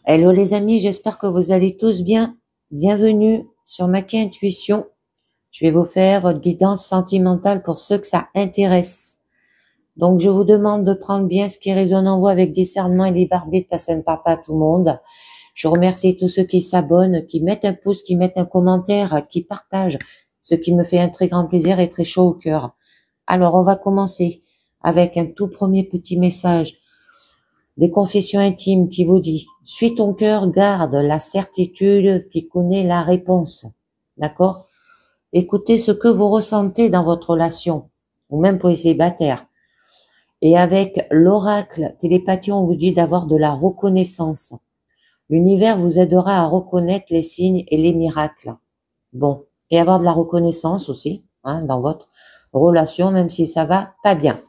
Hello les amis, j'espère que vous allez tous bien. Bienvenue sur Maki Intuition. Je vais vous faire votre guidance sentimentale pour ceux que ça intéresse. Donc je vous demande de prendre bien ce qui résonne en vous avec discernement et libre arbitre parce que ça ne parle pas à tout le monde. Je remercie tous ceux qui s'abonnent, qui mettent un pouce, qui mettent un commentaire, qui partagent, ce qui me fait un très grand plaisir et très chaud au cœur. Alors on va commencer avec un tout premier petit message. Des confessions intimes qui vous dit, suis ton cœur, garde la certitude qui connaît la réponse. D'accord? Écoutez ce que vous ressentez dans votre relation, ou même pour les célibataires. Et avec l'oracle télépathie, on vous dit d'avoir de la reconnaissance. L'univers vous aidera à reconnaître les signes et les miracles. Bon. Et avoir de la reconnaissance aussi, dans votre relation, même si ça va pas bien.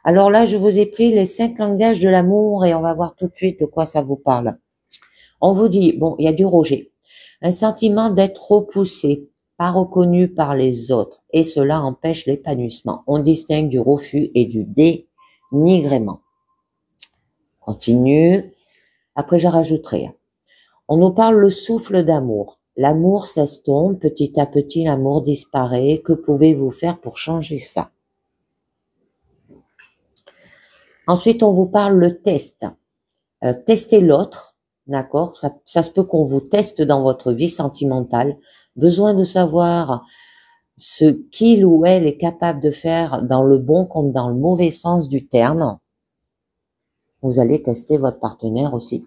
Alors là, je vous ai pris les 5 langages de l'amour et on va voir tout de suite de quoi ça vous parle. On vous dit, bon, il y a du rejet, un sentiment d'être repoussé, pas reconnu par les autres et cela empêche l'épanouissement. On distingue du refus et du dénigrement. Continue. Après, je rajouterai. On nous parle le souffle d'amour. L'amour s'estompe, petit à petit l'amour disparaît. Que pouvez-vous faire pour changer ça? Ensuite, on vous parle le test. Tester l'autre, d'accord? Ça se peut qu'on vous teste dans votre vie sentimentale. Besoin de savoir ce qu'il ou elle est capable de faire dans le bon comme dans le mauvais sens du terme. Vous allez tester votre partenaire aussi.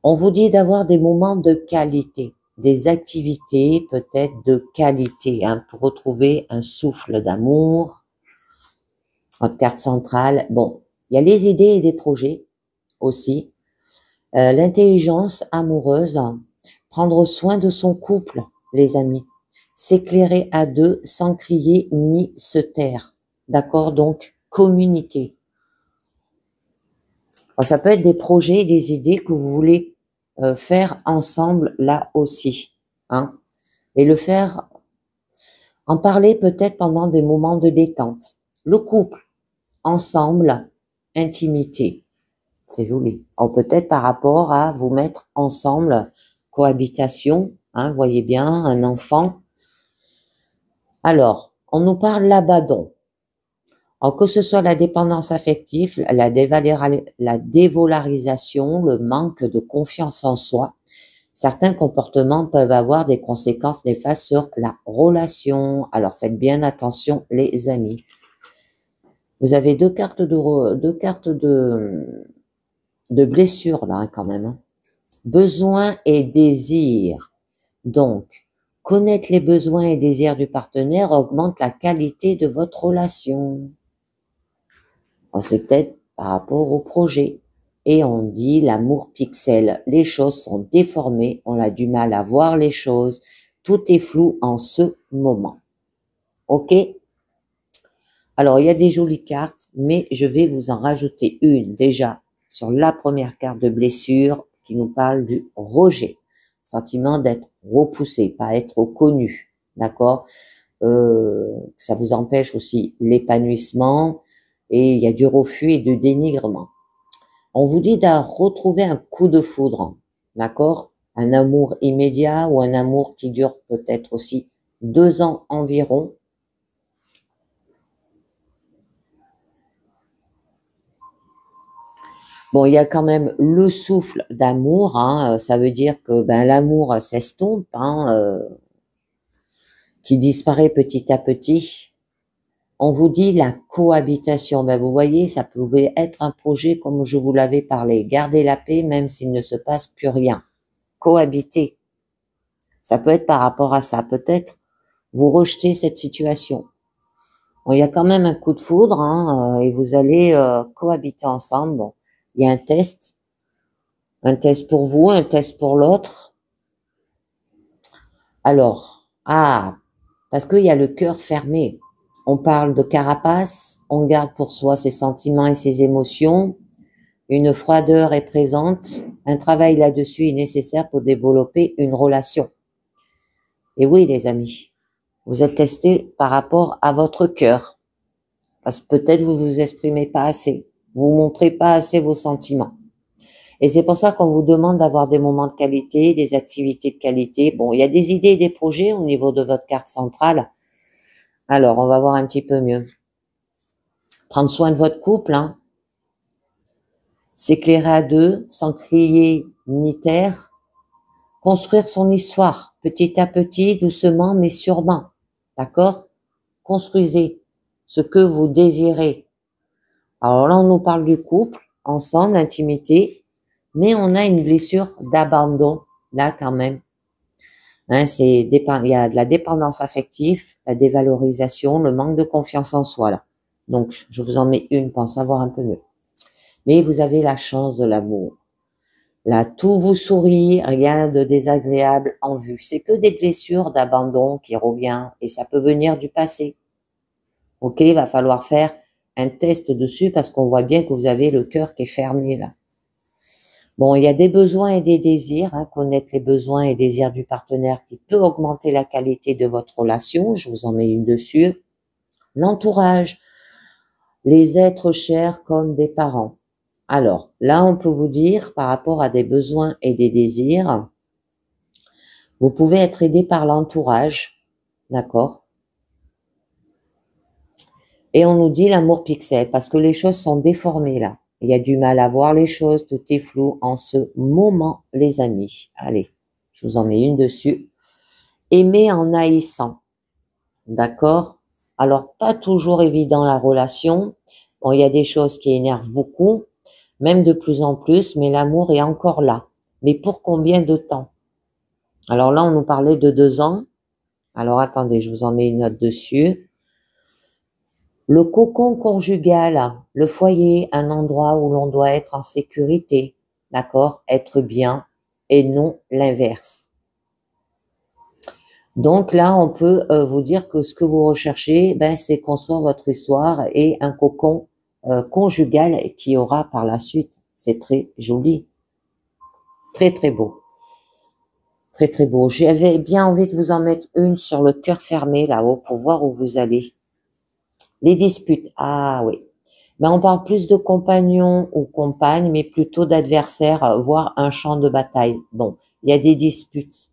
On vous dit d'avoir des moments de qualité, des activités peut-être de qualité, pour retrouver un souffle d'amour. Votre carte centrale, bon, il y a les idées et des projets aussi. L'intelligence amoureuse, prendre soin de son couple, les amis, s'éclairer à deux sans crier ni se taire, d'accord? Donc, communiquer. Alors, ça peut être des projets, des idées que vous voulez faire ensemble là aussi, et le faire, en parler peut-être pendant des moments de détente. Le couple, ensemble, intimité. C'est joli. Ou peut-être par rapport à vous mettre ensemble, cohabitation, voyez bien, un enfant. Alors, on nous parle l'abandon. Alors, que ce soit la dépendance affective, la dévalorisation, le manque de confiance en soi, certains comportements peuvent avoir des conséquences néfastes sur la relation. Alors, faites bien attention, les amis. Vous avez deux cartes de blessures là quand même. Besoins et désirs. Donc, connaître les besoins et désirs du partenaire augmente la qualité de votre relation. C'est peut-être par rapport au projet. Et on dit l'amour pixel. Les choses sont déformées, on a du mal à voir les choses. Tout est flou en ce moment. Ok? Alors, il y a des jolies cartes, mais je vais vous en rajouter une déjà sur la première carte de blessure qui nous parle du rejet. Sentiment d'être repoussé, pas être reconnu, d'accord? Ça vous empêche aussi l'épanouissement et il y a du refus et du dénigrement. On vous dit de retrouver un coup de foudre, d'accord? Un amour immédiat ou un amour qui dure peut-être aussi 2 ans environ. Bon, il y a quand même le souffle d'amour, ça veut dire que l'amour s'estompe, qui disparaît petit à petit. On vous dit la cohabitation. Vous voyez, ça pouvait être un projet comme je vous l'avais parlé. Garder la paix même s'il ne se passe plus rien. Cohabiter. Ça peut être par rapport à ça. Peut-être vous rejetez cette situation. Bon, il y a quand même un coup de foudre, et vous allez cohabiter ensemble. Bon, il y a un test pour vous, un test pour l'autre. Alors, parce qu'il y a le cœur fermé. On parle de carapace, on garde pour soi ses sentiments et ses émotions. Une froideur est présente. Un travail là-dessus est nécessaire pour développer une relation. Et oui, les amis, vous êtes testé par rapport à votre cœur. Parce que peut-être vous vous exprimez pas assez. Vous montrez pas assez vos sentiments. Et c'est pour ça qu'on vous demande d'avoir des moments de qualité, des activités de qualité. Bon, il y a des idées et des projets au niveau de votre carte centrale. Alors, on va voir un petit peu mieux. Prendre soin de votre couple, hein. S'éclairer à deux, sans crier ni taire. Construire son histoire, petit à petit, doucement, mais sûrement. D'accord? Construisez ce que vous désirez. Alors là, on nous parle du couple, ensemble, intimité, mais on a une blessure d'abandon, là, quand même. Hein, il y a de la dépendance affective, la dévalorisation, le manque de confiance en soi, là. Donc, je vous en mets une pour en savoir un peu mieux. Mais vous avez la chance de l'amour. Là, tout vous sourit, rien de désagréable en vue. C'est que des blessures d'abandon qui reviennent et ça peut venir du passé. Ok, il va falloir faire un test dessus parce qu'on voit bien que vous avez le cœur qui est fermé là. Bon, il y a des besoins et des désirs, hein, connaître les besoins et désirs du partenaire qui peut augmenter la qualité de votre relation. Je vous en mets une dessus. L'entourage, les êtres chers comme des parents. Alors, là, on peut vous dire, par rapport à des besoins et des désirs, vous pouvez être aidé par l'entourage, d'accord? Et on nous dit l'amour pixel, parce que les choses sont déformées là. Il y a du mal à voir les choses, tout est flou en ce moment, les amis. Allez, je vous en mets une dessus. Aimer en haïssant, d'accord? Alors, pas toujours évident la relation. Bon, il y a des choses qui énervent beaucoup, même de plus en plus, mais l'amour est encore là. Mais pour combien de temps? Alors là, on nous parlait de 2 ans. Alors attendez, je vous en mets une note dessus. Le cocon conjugal, le foyer, un endroit où l'on doit être en sécurité, d'accord? Être bien et non l'inverse. Donc là, on peut vous dire que ce que vous recherchez, ben, c'est construire votre histoire et un cocon conjugal qui aura par la suite. C'est très joli. Très, très beau. Très, très beau. J'avais bien envie de vous en mettre une sur le cœur fermé là-haut pour voir où vous allez. Les disputes. Ah oui. Ben, on parle plus de compagnons ou compagnes, mais plutôt d'adversaires, voire un champ de bataille. Bon, il y a des disputes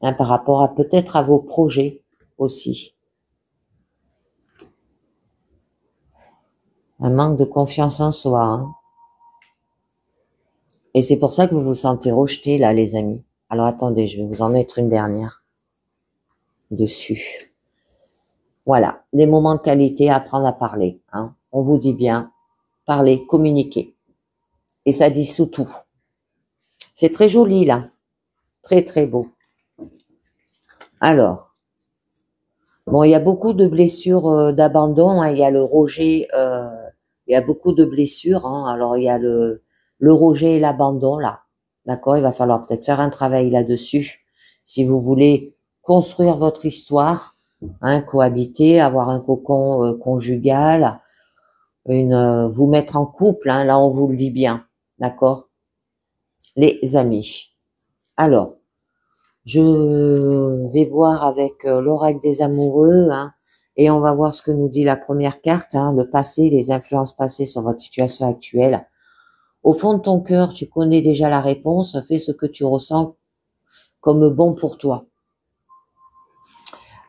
hein, par rapport à peut-être à vos projets aussi. Un manque de confiance en soi. Hein. Et c'est pour ça que vous vous sentez rejeté là, les amis. Alors attendez, je vais vous en mettre une dernière dessus. Voilà, les moments de qualité, apprendre à parler. Hein. On vous dit bien, parler, communiquer. Et ça dissout tout. C'est très joli là. Très très beau. Alors, bon, il y a beaucoup de blessures d'abandon. Hein. Il y a le rejet, il y a beaucoup de blessures. Hein. Alors, il y a le rejet et l'abandon là. D'accord, il va falloir peut-être faire un travail là-dessus. Si vous voulez construire votre histoire, hein, cohabiter, avoir un cocon conjugal, vous mettre en couple, hein, là on vous le dit bien, d'accord, les amis. Alors, je vais voir avec l'oracle des amoureux, hein, et on va voir ce que nous dit la première carte, hein, le passé, les influences passées sur votre situation actuelle. Au fond de ton cœur, tu connais déjà la réponse, fais ce que tu ressens comme bon pour toi.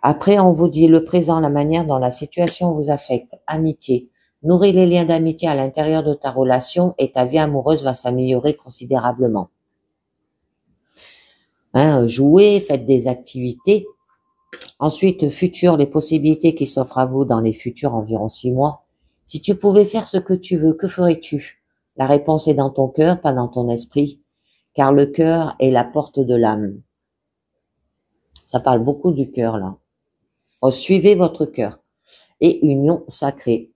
Après, on vous dit le présent, la manière dont la situation vous affecte, amitié. Nourris les liens d'amitié à l'intérieur de ta relation et ta vie amoureuse va s'améliorer considérablement. Hein, jouez, faites des activités. Ensuite, futur, les possibilités qui s'offrent à vous dans les futurs environ 6 mois. Si tu pouvais faire ce que tu veux, que ferais-tu? La réponse est dans ton cœur, pas dans ton esprit, car le cœur est la porte de l'âme. Ça parle beaucoup du cœur, là. Oh, suivez votre cœur. Et union sacrée,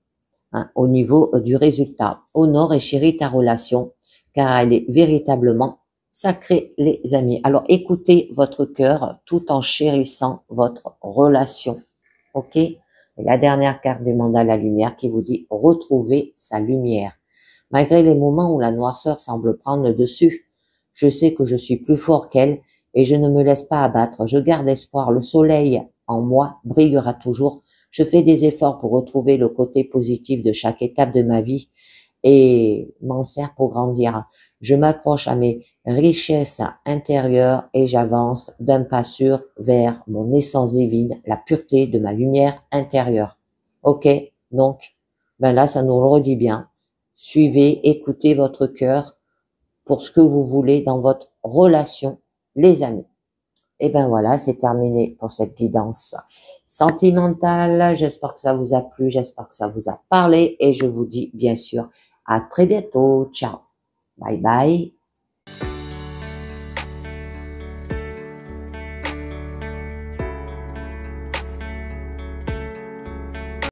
hein, au niveau du résultat. Honore et chéris ta relation, car elle est véritablement sacrée, les amis. Alors, écoutez votre cœur tout en chérissant votre relation. OK? Et la dernière carte demande à la lumière qui vous dit retrouver sa lumière. Malgré les moments où la noirceur semble prendre le dessus, je sais que je suis plus fort qu'elle et je ne me laisse pas abattre. Je garde espoir. Le soleil en moi brillera toujours. Je fais des efforts pour retrouver le côté positif de chaque étape de ma vie et m'en sers pour grandir. Je m'accroche à mes richesses intérieures et j'avance d'un pas sûr vers mon essence divine, la pureté de ma lumière intérieure. Ok, donc, ben là, ça nous le redit bien. Suivez, écoutez votre cœur pour ce que vous voulez dans votre relation, les amis. Et ben voilà, c'est terminé pour cette guidance sentimentale. J'espère que ça vous a plu, j'espère que ça vous a parlé et je vous dis bien sûr à très bientôt. Ciao. Bye bye.